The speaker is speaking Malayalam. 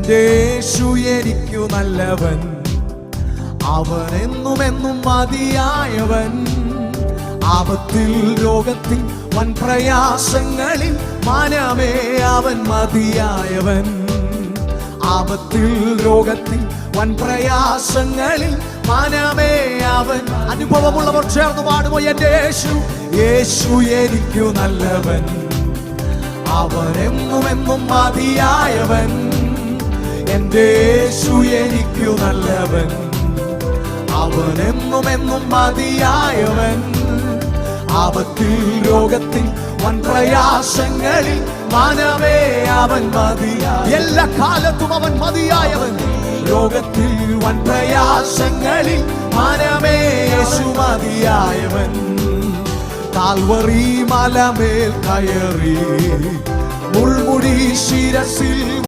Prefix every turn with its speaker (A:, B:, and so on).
A: എന്റെ യേശു എനിക്കു നല്ലവൻ, അവൻ എന്നുമെന്നും മതിയായവൻ. ആപത്തിൽ രോഗത്തിൽ വൻ പ്രയാസങ്ങളിൽ മനമേ അവൻ മതിയായവൻ. ആപത്തിൽ രോഗത്തിൽ വൻ പ്രയാസങ്ങളിൽ മനമേ അവൻ. അനുഭവമുള്ളവർ ചേർന്ന് പാടുമോ? എന്റെ യേശു, യേശു എനിക്കു നല്ലവൻ, അവൻ എന്നുമെന്നും മതിയായവൻ. എന്റെ യേശു എനിക്കു നല്ലവൻ, അവൻ എന്നുമെന്നും മതിയായവൻ. ആപത്തിൽ രോഗത്തിൽ വൻ പ്രയാസങ്ങളിൽ മനമേ അവൻ മതിയായവൻ. എല്ലാ കാലത്തും അവൻ മതിയായവൻ. രോഗത്തിൽ വൻ പ്രയാസങ്ങളിൽ മനമേ യേശു മതിയായവൻ. കാൽവറി മലമേൽ കയറി മുൾമുടി ശിരസിൽ